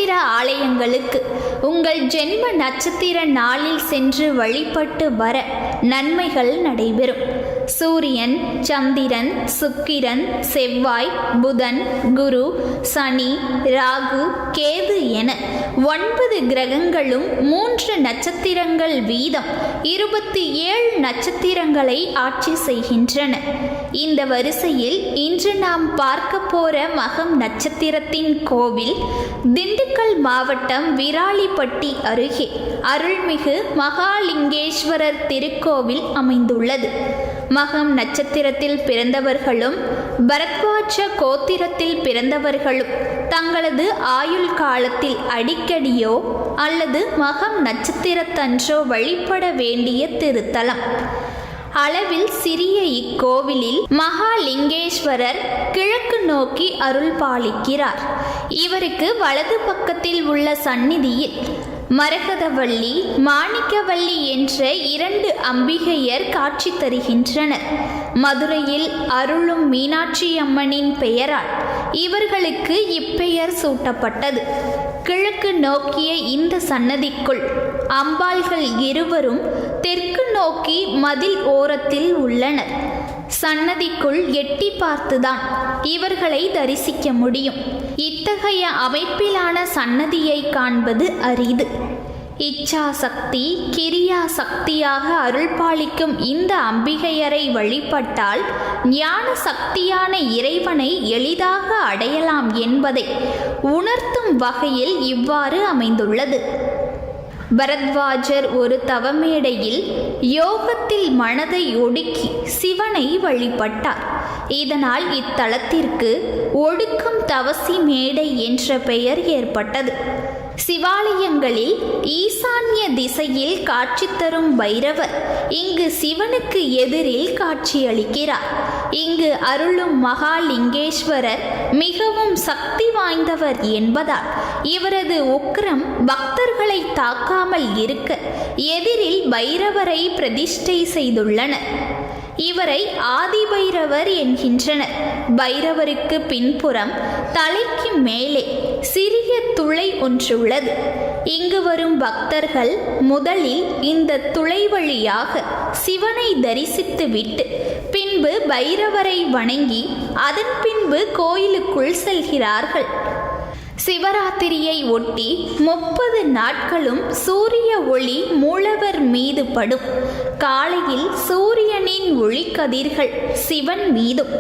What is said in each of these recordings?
நட்சத்திர ஆலயங்களுக்கு உங்கள் ஜென்ம நட்சத்திர நாளில் சென்று வழிபட்டு வர நன்மைகள் நடைபெறும். சூரியன், சந்திரன், சுக்கிரன், செவ்வாய், புதன், குரு, சனி, ராகு, கேது என 9 கிரகங்களும் 3 நட்சத்திரங்கள் வீதம் 27 நட்சத்திரங்களை ஆட்சி செய்கின்றன. இந்த வரிசையில் இன்று நாம் பார்க்க போற மகம் நட்சத்திரத்தின் கோவில் திண்டுக்கல் மாவட்டம் விராலிப்பட்டி அருகே அருள்மிகு மகாலிங்கேஸ்வரர் திருக்கோவில் அமைந்துள்ளது. மகம் நட்சத்திரத்தில் பிறந்தவர்களும் பரத்வாஜ கோத்திரத்தில் பிறந்தவர்களும் தங்களது ஆயுள் காலத்தில் அடிக்கடியோ அல்லது மகம் நட்சத்திரத்தன்றோ வழிபட வேண்டிய திருத்தலம். அளவில் சிறிய இக்கோவிலில் மகாலிங்கேஸ்வரர் கிழக்கு நோக்கி அருள் பாலிக்கிறார். இவருக்கு வலது பக்கத்தில் உள்ள சந்நிதியில் மரகதவள்ளி, மாணிக்கவள்ளி என்ற 2 அம்பிகையர் காட்சி தருகின்றனர். மதுரையில் அருளும் மீனாட்சி அம்மனின் பெயரால் இவர்களுக்கு இப்பெயர் சூட்டப்பட்டது. கிழக்கு நோக்கிய இந்த சன்னதிக்குள் அம்பாள்கள் இருவரும் தெற்கு நோக்கி மதில் ஓரத்தில் உள்ளனர். சன்னதிக்குள் எட்டி பார்த்துதான் இவர்களை தரிசிக்க முடியும். இத்தகைய அமைப்பிலான சன்னதியை காண்பது அரிது. இச்சா சக்தி, கிரியா சக்தியாக அருள்பாலிக்கும் இந்த அம்பிகையரை வழிபட்டால் ஞான சக்தியான இறைவனை எளிதாக அடையலாம் என்பதை உணர்த்தும் வகையில் இவ்வாறு அமைந்துள்ளது. பரத்வாஜர் ஒரு தவமேடையில் யோகத்தில் மனதை ஒடுக்கி சிவனை வழிபட்டார். இதனால் இத்தலத்திற்கு ஒடுக்கும் தவசி மேடை என்ற பெயர் ஏற்பட்டது. சிவாலயங்களில் ஈசான்ய திசையில் காட்சி தரும் பைரவர் இங்கு சிவனுக்கு எதிரில் காட்சியளிக்கிறார். இங்கு அருளும் மகாலிங்கேஸ்வரர் மிகவும் சக்தி வாய்ந்தவர் என்பதால் இவரது உக்கிரம் பக்தர்களை தாக்காமல் இருக்க எதிரில் பைரவரை பிரதிஷ்டை செய்துள்ளனர். இவரை ஆதி பைரவர் என்கின்றனர். பைரவருக்கு பின்புறம் தலைக்கு மேலே சிறிய துளை ஒன்றுள்ளது. இங்கு வரும் பக்தர்கள் முதலில் இந்த துளை வழியாக சிவனை தரிசித்துவிட்டு பின்பு பைரவரை வணங்கி அதன் பின்பு கோயிலுக்குள் செல்கிறார்கள். சிவராத்திரியை ஒட்டி 30 நாட்களும் சூரிய ஒளி மூலவர் மீது படும். காலையில் சூரியனின் ஒளிக்கதிர்கள் சிவன் மீதும்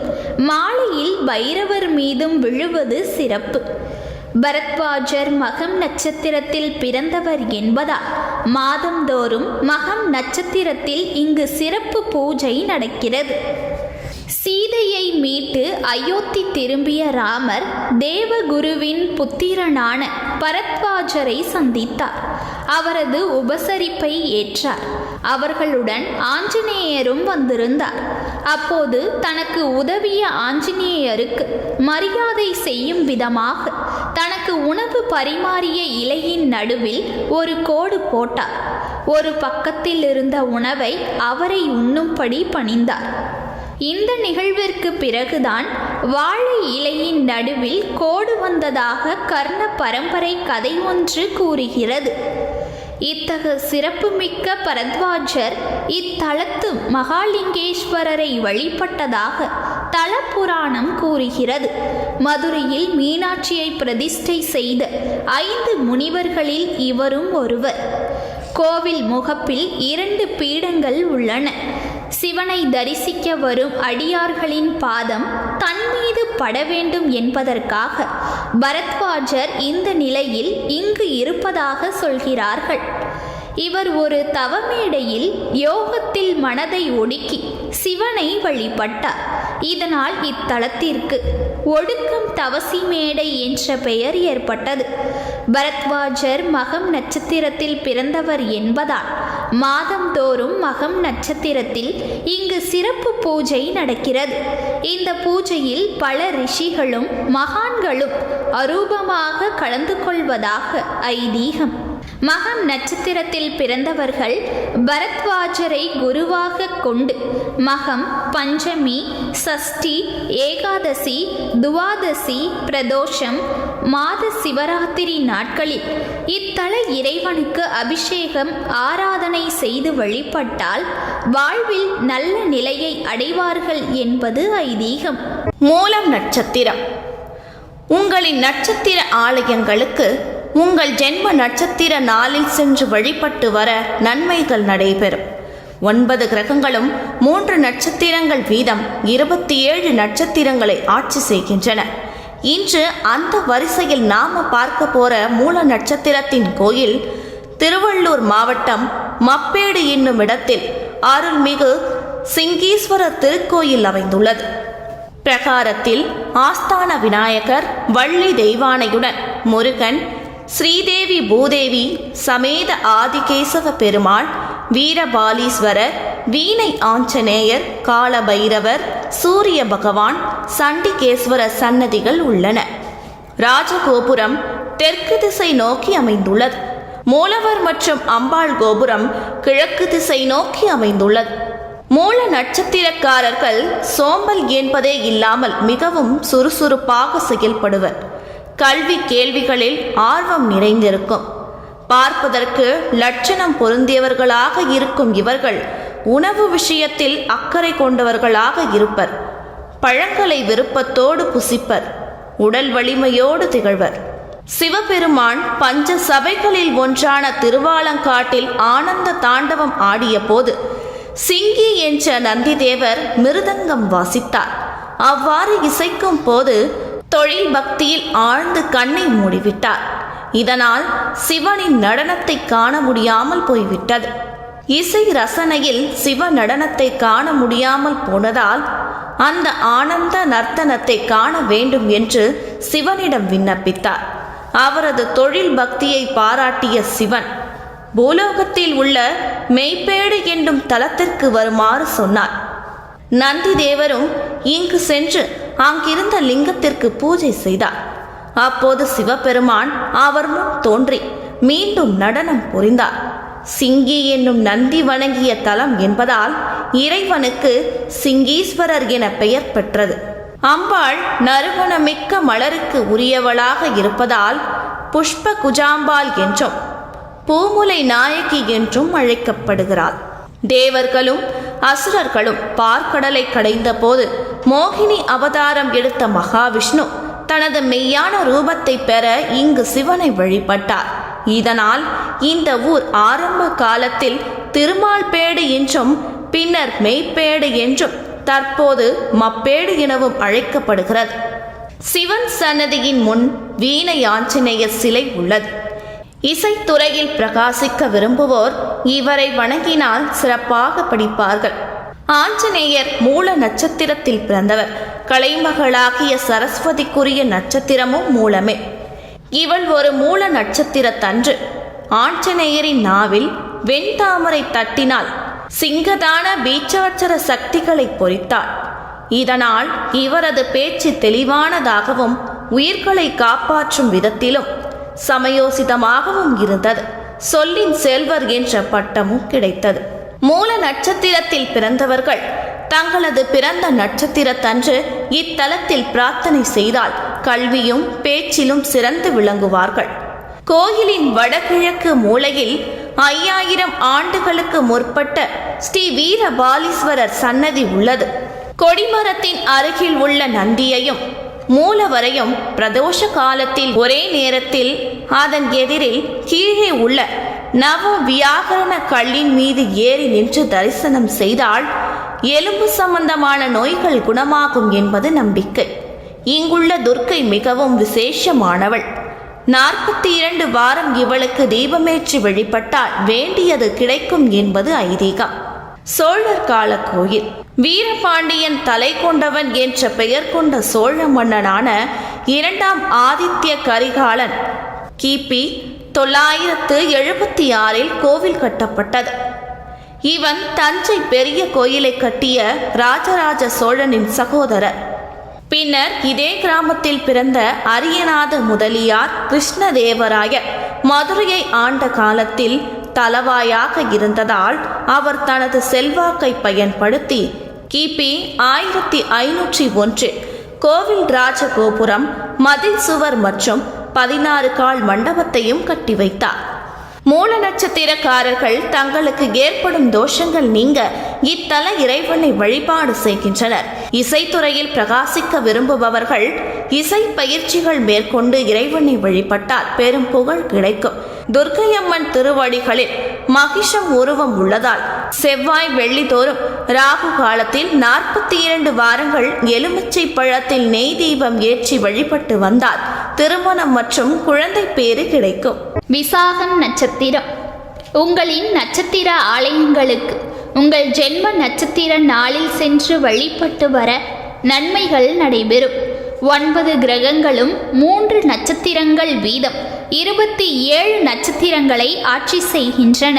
மாலையில் பைரவர் மீதும் விழுவது சிறப்பு. பரத்வாஜர் மகம் நட்சத்திரத்தில் பிறந்தவர் என்பதால் மாதந்தோறும் மகம் நட்சத்திரத்தில் இங்கு சிறப்பு பூஜை நடக்கிறது. சீதையை மீட்டு அயோத்தி திரும்பிய ராமர் தேவகுருவின் புத்திரனான பரத்வாஜரை சந்தித்தார். அவரது உபசரிப்பை ஏற்றார். அவர்களுடன் ஆஞ்சநேயரும் வந்திருந்தார். அப்போது தனக்கு உதவிய ஆஞ்சநேயருக்கு மரியாதை செய்யும் விதமாக தனக்கு உணவு பரிமாறிய இலையின் நடுவில் ஒரு கோடு போட்டார். ஒரு பக்கத்தில் இருந்த உணவை அவரை உண்ணும்படி பணிந்தார். இந்த நிகழ்விற்கு பிறகுதான் வாழை இலையின் நடுவில் கோடு வந்ததாக கர்ண பரம்பரை கதை ஒன்று கூறுகிறது. இத்தகு சிறப்புமிக்க பரத்வாஜர் இத்தலத்து மகாலிங்கேஸ்வரரை வழிபட்டதாக தல புராணம் கூறுகிறது. மதுரையில் மீனாட்சியை பிரதிஷ்டை செய்த 5 முனிவர்களில் இவரும் ஒருவர். கோவில் முகப்பில் 2 பீடங்கள் உள்ளன. சிவனை தரிசிக்க வரும் அடியார்களின் பாதம் தன் மீது பட வேண்டும் என்பதற்காக பரத்வாஜர் இந்த நிலையில் இங்கு இருப்பதாக சொல்கிறார்கள். இவர் ஒரு தவமேடையில் யோகத்தில் மனதை ஒடுக்கி சிவனை வழிபட்டார். இதனால் இத்தலத்திற்கு ஒடுக்கும் தவசி மேடை என்ற பெயர் ஏற்பட்டது. பரத்வாஜர் மகம் நட்சத்திரத்தில் பிறந்தவர் என்பதால் மாதந்தோறும் மகம் நட்சத்திரத்தில் இங்கு சிறப்பு பூஜை நடக்கிறது. இந்த பூஜையில் பல ரிஷிகளும் மகான்களும் அரூபமாக கலந்து கொள்வதாக ஐதீகம். மகம் நட்சத்திரத்தில் பிறந்தவர்கள் பரத்வாஜரை குருவாக கொண்டு மகம், பஞ்சமி, சஷ்டி, ஏகாதசி, துவாதசி, பிரதோஷம், மாத சிவராத்திரி நாட்களில் இத்தல இறைவனுக்கு அபிஷேகம் ஆராதனை செய்து வழிபட்டால் வாழ்வில் நல்ல நிலையை அடைவார்கள் என்பது ஐதீகம். மூலம் நட்சத்திரம். உங்களின் நட்சத்திர ஆலயங்களுக்கு உங்கள் ஜென்ம நட்சத்திர நாளில் சென்று வழிபட்டு வர நன்மைகள் நடைபெறும். 9 கிரகங்களும் 3 நட்சத்திரங்கள் வீதம் 27 நட்சத்திரங்களை ஆட்சி செய்கின்றன. இன்று அந்த வரிசையில் நாம பார்க்க போற மூல நட்சத்திரத்தின் கோயில் திருவள்ளூர் மாவட்டம் மப்பேடு என்னும் இடத்தில் அருள்மிகு சிங்கீஸ்வரர் திருக்கோயில் அமைந்துள்ளது. பிரகாரத்தில் ஆஸ்தான விநாயகர், வள்ளி தெய்வானையுடன் முருகன், ஸ்ரீதேவி பூதேவி சமேத ஆதிகேசவ பெருமாள், வீரபாலீஸ்வரர், வீணை ஆஞ்சநேயர், காலபைரவர், சூரிய பகவான், சண்டிகேஸ்வரர் சன்னதிகள் உள்ளன. ராஜகோபுரம் தெற்கு திசை நோக்கி அமைந்துள்ளது. மூலவர் மற்றும் அம்பாள் கோபுரம் கிழக்கு திசை நோக்கி அமைந்துள்ளது. மூல நட்சத்திரக்காரர்கள் சோம்பல் என்பதே இல்லாமல் மிகவும் சுறுசுறுப்பாக செயல்படுவர். கல்வி கேள்விகளில் ஆர்வம் நிறைந்திருக்கும். பார்ப்பதற்கு லட்சணம் பொருந்தியவர்களாக இருக்கும் இவர்கள் உணவு விஷயத்தில் அக்கறை கொண்டவர்களாக இருப்பர். பழங்களை விருப்பத்தோடு புசிப்பர். உடல் வலிமையோடு திகழ்வர். சிவபெருமான் பஞ்ச சபைகளில் ஒன்றான திருவாலங்காட்டில் ஆனந்த தாண்டவம் ஆடிய போது சிங்கி என்ற நந்திதேவர் மிருதங்கம் வாசித்தார். அவ்வாறு இசைக்கும் போது தொழில் பக்தியில் ஆழ்ந்து கண்ணை மூடிவிட்டார். இதனால் சிவனின் நடனத்தை காண முடியாமல் போய்விட்டது. இசை ரசனையில் சிவ நடனத்தை காண முடியாமல் போனதால் அந்த ஆனந்த நர்த்தனத்தை காண வேண்டும் என்று சிவனிடம் விண்ணப்பித்தார். அவரது தொழில் பக்தியை பாராட்டிய சிவன் பூலோகத்தில் உள்ள மெய்ப்பேடு என்னும் தலத்திற்கு வருமாறு சொன்னார். நந்தி தேவரும் இங்கு சென்று அங்கிருந்த லிங்கத்திற்கு பூஜை செய்தார். அப்போது சிவபெருமான் அவர் முன் தோன்றி மீண்டும் நடனம் புரிந்தார். சிங்கி என்னும் நந்தி வணங்கிய தலம் என்பதால் இறைவனுக்கு சிங்கீஸ்வரர் என பெயர் பெற்றது. அம்பாள் நறுமணமிக்க மலருக்கு உரியவளாக இருப்பதால் புஷ்ப குஜாம்பாள் என்றும் பூமுலை நாயகி என்றும் அழைக்கப்படுகிறாள். தேவர்களும் அசுரர்களும் பார்க்கடலை கடைந்த போது மோகினி அவதாரம் எடுத்த மகாவிஷ்ணு தனது மெய்யான ரூபத்தை பெற இங்கு சிவனை வழிபட்டார். இதனால் இந்த ஊர் ஆரம்ப காலத்தில் திருமால்பேடு என்றும் பின்னர் மெய்ப்பேடு என்றும் தற்போது மப்பேடு எனவும் அழைக்கப்படுகிறது. சிவன் சன்னதியின் முன் வீணை ஆஞ்சநேயர் சிலை உள்ளது. இசைத்துறையில் பிரகாசிக்க விரும்புவோர் இவரை வணங்கினால் சிறப்பாக படிப்பார்கள். ஆஞ்சநேயர் மூல நட்சத்திரத்தில் பிறந்தவர். கலைமகளாகிய சரஸ்வதிக்குரிய நட்சத்திரமும் மூலமே. இவள் ஒரு மூல நட்சத்திரத்தன்று ஆஞ்சநேயரின் நாவில் வெண்தாமரை தட்டினால் சிங்கதான பீச்சாட்சர சக்திகளை பொறித்தாள். இதனால் இவரது பேச்சு தெளிவானதாகவும் உயிர்களை காப்பாற்றும் விதத்திலும் சமயோசிதமாகவும் இருந்தது. சொல்லின் செல்வர் என்ற பட்டமும் கிடைத்தது. மூல நட்சத்திரத்தில் பிறந்தவர்கள் தங்களது பிறந்த நட்சத்திரத்தன்று இத்தலத்தில் பிரார்த்தனை செய்தால் கல்வியும் பேச்சிலும் சிறந்து விளங்குவார்கள். கோயிலின் வடகிழக்கு மூலையில் 5000 ஆண்டுகளுக்கு முற்பட்ட ஸ்ரீ வீரபாலீஸ்வரர் சன்னதி உள்ளது. கொடிமரத்தின் அருகில் உள்ள நந்தியையும் மூலவரையும் பிரதோஷ காலத்தில் ஒரே நேரத்தில் அதன் எதிரில் கீழே உள்ள நவ வியாகரண கல்லின் மீது ஏறி நின்று தரிசனம் செய்தால் எலும்பு சம்பந்தமான நோய்கள் குணமாகும் என்பது நம்பிக்கை. இங்குள்ள துர்க்கை மிகவும் விசேஷமானவள். 42 வாரம் இவளுக்கு தீபமேற்றி வழிபட்டால் வேண்டியது கிடைக்கும் என்பது ஐதீகம். சோழர் கால கோயில். வீரபாண்டியன் தலை கொண்டவன் என்ற பெயர் கொண்ட சோழ மன்னனான 2ஆம் ஆதித்ய கரிகாலன் கிபி 976 கோவில் கட்டப்பட்டது. இவன் தஞ்சை பெரிய கோயிலை கட்டிய ராஜராஜ சோழனின் சகோதரர். பின்னர் இதே கிராமத்தில் பிறந்த அரியநாத முதலியார் கிருஷ்ணதேவராயர் மதுரையை ஆண்ட காலத்தில் தலவாயாக இருந்ததால் அவர் தனது செல்வாக்கை பயன்படுத்தி கிபி 1501 கோவில் ராஜகோபுரம், மதில் சுவர் மற்றும் 16 கால் மண்டபத்தையும் கட்டி வைத்தார். மூல நட்சத்திரக்காரர்கள் தங்களுக்கு ஏற்படும் தோஷங்கள் நீங்க இத்தல இறைவனை வழிபாடு செய்கின்றனர். இசைத்துறையில் பிரகாசிக்க விரும்புபவர்கள் இசை பயிற்சிகள் மேற்கொண்டு இறைவனை வழிபட்டால் பெரும் புகழ் கிடைக்கும். துர்க்கையம்மன் திருவடிகளில் மகிஷம் உருவம் உள்ளதால் செவ்வாய் வெள்ளி தோறும் ராகு காலத்தில் 42 வாரங்கள் எலுமிச்சை பழத்தில் நெய் தீபம் ஏற்றி வழிபட்டு வந்தால் திருமணம் மற்றும் குழந்தை பேறு கிடைக்கும். விசாகம் நட்சத்திரம். உங்களின் நட்சத்திர ஆலயங்களுக்கு உங்கள் ஜென்ம நட்சத்திர நாளில் சென்று வழிபட்டு வர நன்மைகள் நடைபெறும். 9 கிரகங்களும் 3 நட்சத்திரங்கள் வீதம் 27 நட்சத்திரங்களை ஆட்சி செய்கின்றன.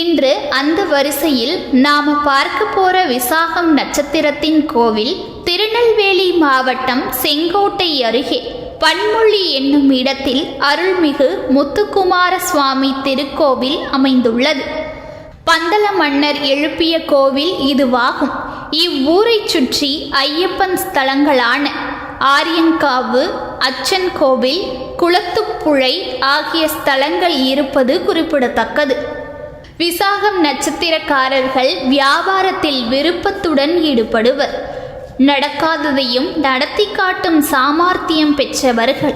இன்று அந்த வரிசையில் நாம பார்க்க போற விசாகம் நட்சத்திரத்தின் கோவில் திருநெல்வேலி மாவட்டம் செங்கோட்டை அருகே பன்மொழி என்னும் இடத்தில் அருள்மிகு முத்துக்குமார சுவாமி திருக்கோவில் அமைந்துள்ளது. பந்தள மன்னர் எழுப்பிய கோவில் இதுவாகும். இவ்வூரை சுற்றி ஐயப்பன் ஸ்தலங்களான ஆரியங்காவு, அச்சன் கோவில், குளத்துப்புழை ஆகிய ஸ்தலங்கள் இருப்பது குறிப்பிடத்தக்கது. விசாகம் நட்சத்திரக்காரர்கள் வியாபாரத்தில் விருப்பத்துடன் ஈடுபடுவர். நடக்காததையும் நடத்தி காட்டும் சாமர்த்தியம் பெற்றவர்கள்.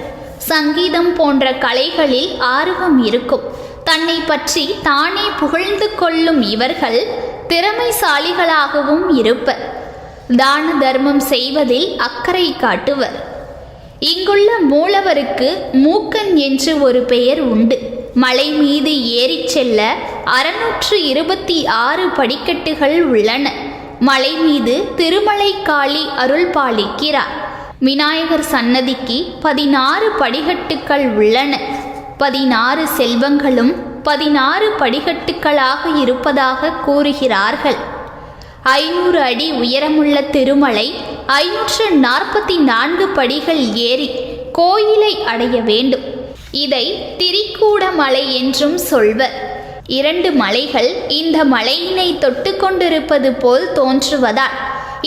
சங்கீதம் போன்ற கலைகளில் ஆர்வம் இருக்கும். தன்னை பற்றி தானே புகழ்ந்து கொள்ளும் இவர்கள் திறமைசாலிகளாகவும் இருப்பர். தான தர்மம் செய்வதில் அக்கறை காட்டுவர். இங்குள்ள மூலவருக்கு மூக்கன் என்று ஒரு பெயர் உண்டு. மலை மீது ஏறிச் செல்ல 626 படிக்கட்டுகள் உள்ளன. மலை மீது திருமலை காளி அருள் பாலிக்கிறார். விநாயகர் சன்னதிக்கு 16 படிக்கட்டுகள் உள்ளன. 16 செல்வங்களும் 16 படிக்கட்டுகளாக இருப்பதாக கூறுகிறார்கள். 500 அடி உயரமுள்ள திருமலை 544 படிகள் ஏறி கோயிலை அடைய வேண்டும். இதை திரிகூட மலை என்றும் சொல்வர். 2 மலைகள் இந்த மலையினை தொட்டு கொண்டிருப்பது போல் தோன்றுவதால்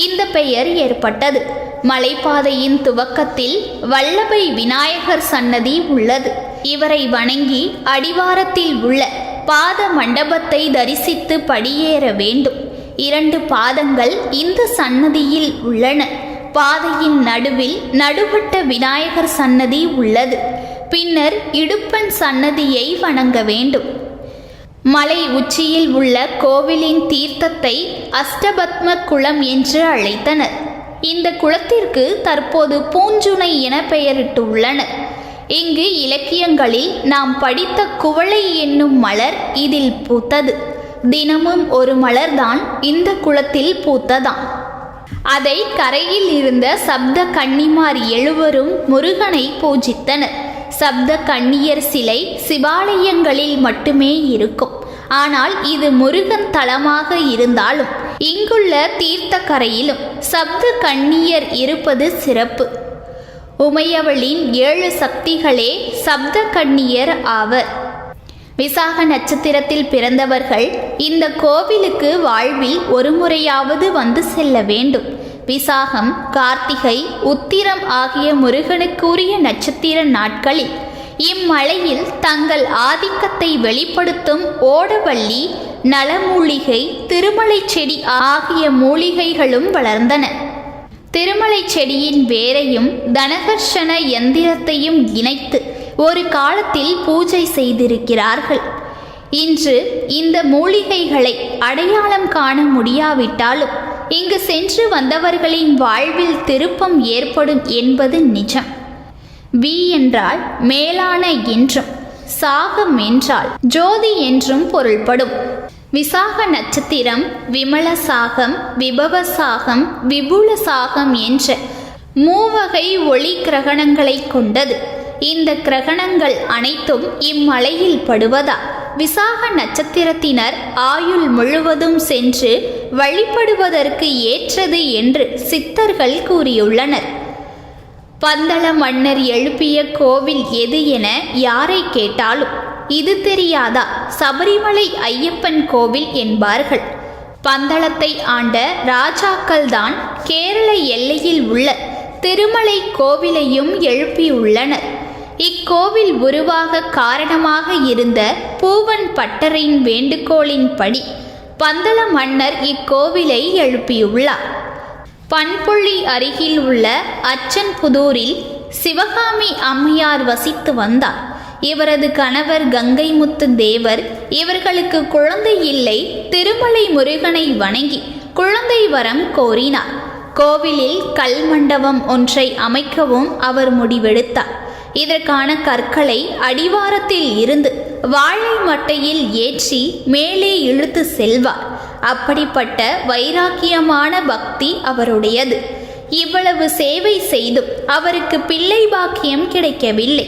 இந்த பெயர் ஏற்பட்டது. மலைப்பாதையின் துவக்கத்தில் வல்லபை விநாயகர் சன்னதி உள்ளது. இவரை வணங்கி அடிவாரத்தில் உள்ள பாத மண்டபத்தை தரிசித்து படியேற வேண்டும். 2 பாதங்கள் இந்த சன்னதியில் உள்ளன. பாதையின் நடுவில் நடுவட்ட விநாயகர் சன்னதி உள்ளது. பின்னர் இடுப்பன் சன்னதியை வணங்க வேண்டும். மலை உச்சியில் உள்ள கோவிலின் தீர்த்தத்தை அஷ்டபத்ம குளம் என்று அழைத்தனர். இந்த குளத்திற்கு தற்போது பூஞ்சுனை என பெயரிட்டுள்ளனர். இங்கு இலக்கியங்களில் நாம் படித்த குவளை என்னும் மலர் இதில் பூத்தது. தினமும் ஒரு மலர்தான் இந்த குளத்தில் பூத்ததாம். அதை கரையில் இருந்த சப்த கன்னிமார் 7 முருகனை பூஜித்தனர். சப்த கன்னியர் சிலை சிவாலயங்களில் மட்டுமே இருக்கும். ஆனால் இது முருகன் தலமாக இருந்தாலும் இங்குள்ள தீர்த்த கரையிலும் சப்த கன்னியர் இருப்பது சிறப்பு. உமையவளின் 7 சக்திகளே சப்த கன்னியர் ஆவர். விசாக நட்சத்திரத்தில் பிறந்தவர்கள் இந்த கோவிலுக்கு வாழ்வில் ஒரு முறையாவது வந்து செல்ல வேண்டும். விசாகம், கார்த்திகை, உத்திரம் ஆகிய முருகனுக்குரிய நட்சத்திர நாட்களில் இம்மலையில் தங்கள் ஆதிக்கத்தை வெளிப்படுத்தும் ஓடவள்ளி, நலமூலிகை, திருமலை செடி ஆகிய மூலிகைகளும் வளர்ந்தன. திருமலை செடியின் வேரையும் தனகர்ஷண எந்திரத்தையும் இணைத்து ஒரு காலத்தில் பூஜை செய்திருக்கிறார்கள். இன்று இந்த மூலிகைகளை அடையாளம் காண முடியாவிட்டாலும் இங்கு சென்று வந்தவர்களின் வாழ்வில் திருப்பம் ஏற்படும் என்பது நிஜம். வி என்றால் மேலான என்றும், சாகம் என்றால் ஜோதி என்றும் பொருள்படும். விசாக நட்சத்திரம் விமல சாகம், விபவ சாகம், விபுல சாகம் என்ற 3 வகை ஒளி கிரகணங்களை கொண்டது. இந்த கிரகணங்கள் அனைத்தும் இம்மலையில் படுவதால் விசாக நட்சத்திரத்தினர் ஆயுள் முழுவதும் சென்று வழிபடுவதற்கு ஏற்றது என்று சித்தர்கள் கூறியுள்ளனர். பந்தள மன்னர் எழுப்பிய கோவில் எது என யாரை கேட்டாலும் இது தெரியாதா, சபரிமலை ஐயப்பன் கோவில் என்பார்கள். பந்தளத்தை ஆண்ட ராஜாக்கள்தான் கேரள எல்லையில் உள்ள திருமலை கோவிலையும் எழுப்பியுள்ளனர். இக்கோவில் உருவாக காரணமாக இருந்த பூவன் பட்டரின் வேண்டுகோளின்படி பந்தள மன்னர் இக்கோவிலை எழுப்பியுள்ளார். பண்புள்ளி அருகில் உள்ள அச்சன்புதூரில் சிவகாமி அம்மையார் வசித்து வந்தார். இவரது கணவர் கங்கைமுத்து தேவர். இவர்களுக்கு குழந்தை இல்லை. திருமலை முருகனை வணங்கி குழந்தை வரம் கோரினார். கோவிலில் கல் மண்டபம் ஒன்றை அமைக்கவும் அவர் முடிவெடுத்தார். இதற்கான கற்களை அடிவாரத்தில் இருந்து வாழை மட்டையில் ஏற்றி மேலே இழுத்து செல்வார். அப்படிப்பட்ட வைராக்கியமான பக்தி அவருடையது. இவ்வளவு சேவை செய்தும் அவருக்கு பிள்ளை பாக்கியம் கிடைக்கவில்லை.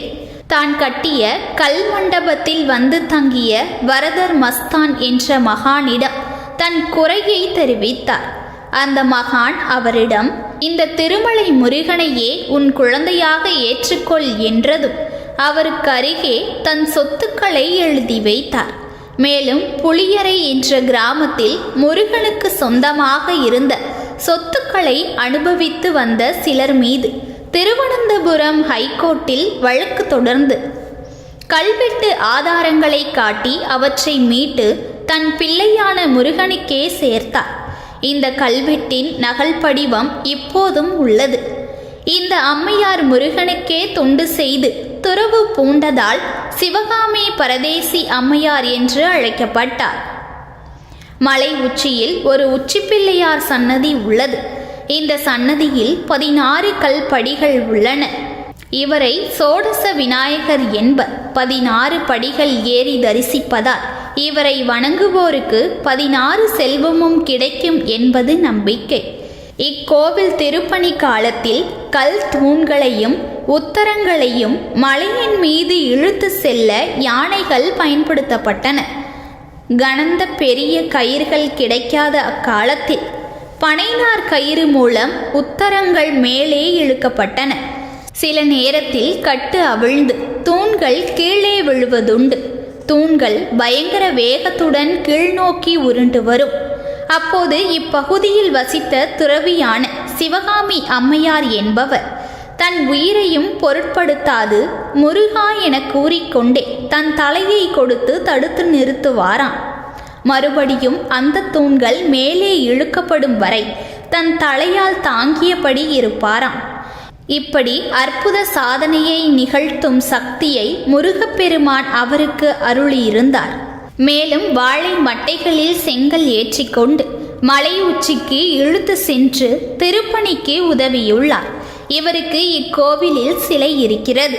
தான் கட்டிய கல் மண்டபத்தில் வந்து தங்கிய வரதர் மஸ்தான் என்ற மகானிடம் தன் குறையை தெரிவித்தார். அந்த மகான் அவரிடம், இந்த திருமலை முருகனையே உன் குழந்தையாக ஏற்றுக்கொள் என்றதும் அவருக்கு அருகே தன் சொத்துக்களை எழுதி வைத்தார். மேலும் புளியரை என்ற கிராமத்தில் முருகனுக்கு சொந்தமாக இருந்த சொத்துக்களை அனுபவித்து வந்த சிலர் மீது திருவனந்தபுரம் ஹைகோர்ட்டில் வழக்கு தொடர்ந்து கல்வெட்டு ஆதாரங்களை காட்டி அவற்றை மீட்டு தன் பிள்ளையான முருகனுக்கே சேர்த்தார். இந்த கல்வெட்டின் நகல் படிவம் இப்போதும் உள்ளது. இந்த அம்மையார் முருகனுக்கே தொண்டு செய்து துறவு பூண்டதால் சிவகாமி பரதேசி அம்மையார் என்று அழைக்கப்பட்டார். மலை உச்சியில் ஒரு உச்சிப்பிள்ளையார் சன்னதி உள்ளது. இந்த சன்னதியில் 16 கல் படிகள் உள்ளன. இவரை சோடச விநாயகர் என்பர். 16 படிகள் ஏறி தரிசிப்பதால் இவரை வணங்குவோருக்கு 16 செல்வமும் கிடைக்கும் என்பது நம்பிக்கை. இக்கோவில் திருப்பணி காலத்தில் கல் தூண்களையும் உத்தரங்களையும் மலையின் மீது இழுத்து செல்ல யானைகள் பயன்படுத்தப்பட்டன. கனந்த பெரிய கயிர்கள் கிடைக்காத அக்காலத்தில் பனைநார் கயிறு மூலம் உத்தரங்கள் மேலே இழுக்கப்பட்டன. சில நேரத்தில் கட்டு அவிழ்ந்து தூண்கள் கீழே விழுவதுண்டு. தூண்கள் பயங்கர வேகத்துடன் கீழ்நோக்கி உருண்டு வரும். அப்போது இப்பகுதியில் வசித்த துறவியான சிவகாமி அம்மையார் என்பவர் தன் உயிரையும் பொருட்படுத்தாது முருகா என கூறிக்கொண்டே தன் தலையை கொடுத்து தடுத்து நிறுத்துவாராம். மறுபடியும் அந்த தூண்கள் மேலே இழுக்கப்படும் வரை தன் தலையால் தாங்கியபடி இருப்பாராம். இப்படி அற்புத சாதனையை நிகழ்த்தும் சக்தியை முருகப்பெருமான் அவருக்கு அருளியிருந்தார். மேலும் வாழை மட்டைகளில் செங்கல் ஏற்றிக்கொண்டு மலை உச்சிக்கு இழுத்து சென்று திருப்பணிக்கு உதவியுள்ளார். இவருக்கு இக்கோவிலில் சிலை இருக்கிறது.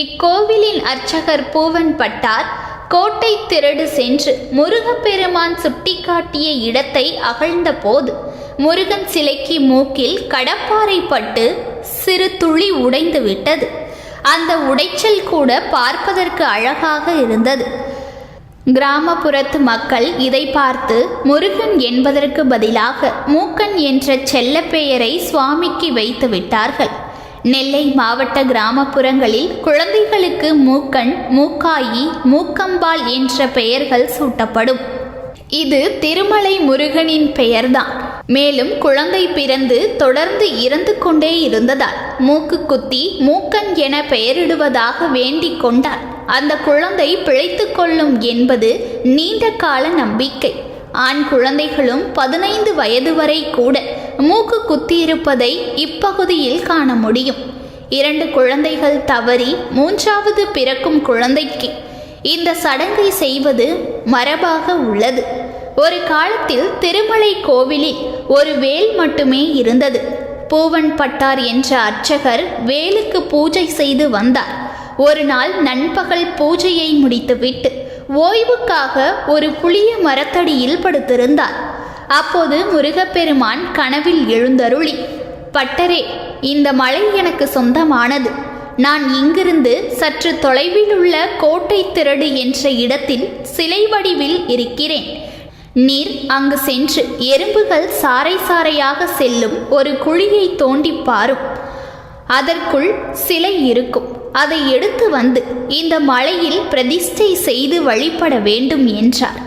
இக்கோவிலின் அர்ச்சகர் பூவன் பட்டார் கோட்டை திரடு சென்று முருகப்பெருமான் சுட்டிக்காட்டிய இடத்தை அகழ்ந்த போது முருகன் சிலைக்கு மூக்கில் கடப்பாறை பட்டு சிறு துளி உடைந்து விட்டது. அந்த உடைச்சல் கூட பார்ப்பதற்கு அழகாக இருந்தது. கிராமப்புறத்து மக்கள் இதை பார்த்து முருகன் என்பதற்கு பதிலாக மூக்கன் என்ற செல்ல பெயரை சுவாமிக்கு வைத்து விட்டார்கள். நெல்லை மாவட்ட கிராமப்புறங்களில் குழந்தைகளுக்கு மூக்கன், மூக்காயி, மூக்கம்பாள் என்ற பெயர்கள் சூட்டப்படும். இது திருமலை முருகனின் பெயர்தான். மேலும் குழந்தை பிறந்து தொடர்ந்து இறந்து கொண்டே இருந்ததால் மூக்கு குத்தி மூக்கன் என பெயரிடுவதாக வேண்டிக் கொண்டார். அந்த குழந்தை பிழைத்து கொள்ளும் என்பது நீண்ட கால நம்பிக்கை. ஆண் குழந்தைகளும் 15 வயது வரை கூட மூக்கு குத்தியிருப்பதை இப்பகுதியில் காண முடியும். 2 குழந்தைகள் தவறி 3வது பிறக்கும் குழந்தைக்கு இந்த சடங்கை செய்வது மரபாக உள்ளது. ஒரு காலத்தில் திருமலை கோவிலில் ஒரு வேல் மட்டுமே இருந்தது. பூவன் பட்டார் என்ற அர்ச்சகர் வேலுக்கு பூஜை செய்து வந்தார். ஒரு நாள் நண்பகல் பூஜையை முடித்துவிட்டு ஓய்வுக்காக ஒரு புளிய மரத்தடியில் படுத்திருந்தார். அப்போது முருகப்பெருமான் கனவில் எழுந்தருளி, பட்டரே, இந்த மலை எனக்கு சொந்தமானது. நான் இங்கிருந்து சற்று தொலைவில் உள்ள கோட்டை திரடு என்ற இடத்தில் சிலை வடிவில் இருக்கிறேன். நீர் அங்கு சென்று எறும்புகள் சாறை சாறையாக செல்லும் ஒரு குழியை தோண்டி பாரும். அதற்குள் சிலை இருக்கும். அதை எடுத்து வந்து இந்த மலையில் பிரதிஷ்டை செய்து வழிபட வேண்டும் என்றார்.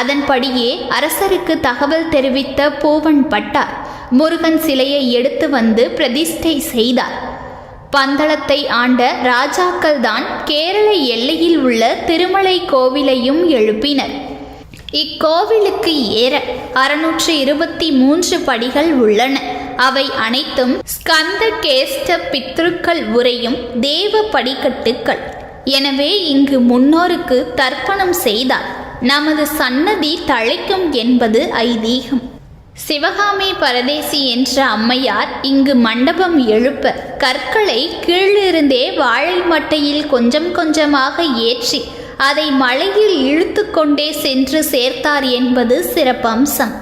அதன்படியே அரசருக்கு தகவல் தெரிவித்த பூவன் பட்டார் முருகன் சிலையை எடுத்து வந்து பிரதிஷ்டை செய்தார். பந்தளத்தை ஆண்ட ராஜாக்கள் தான் கேரள எல்லையில் உள்ள திருமலை கோவிலையும் எழுப்பினர். இக்கோவிலுக்கு ஏற 623 படிகள் உள்ளன. அவை அனைத்தும் ஸ்கந்த கேஷ்ட பித்ருக்கள் உரையும் தேவ படிக்கட்டுக்கள். எனவே இங்கு முன்னோருக்கு தர்ப்பணம் செய்தால் நமது சன்னதி தழைக்கும் என்பது ஐதீகம். சிவகாமி பரதேசி என்ற அம்மையார் இங்கு மண்டபம் எழுப்ப கற்களை கீழிருந்தே வாழை மட்டையில் கொஞ்சம் கொஞ்சமாக ஏற்றி அதை மலையில் இழுத்து கொண்டே சென்று சேர்த்தார் என்பது சிறப்பம்சம்.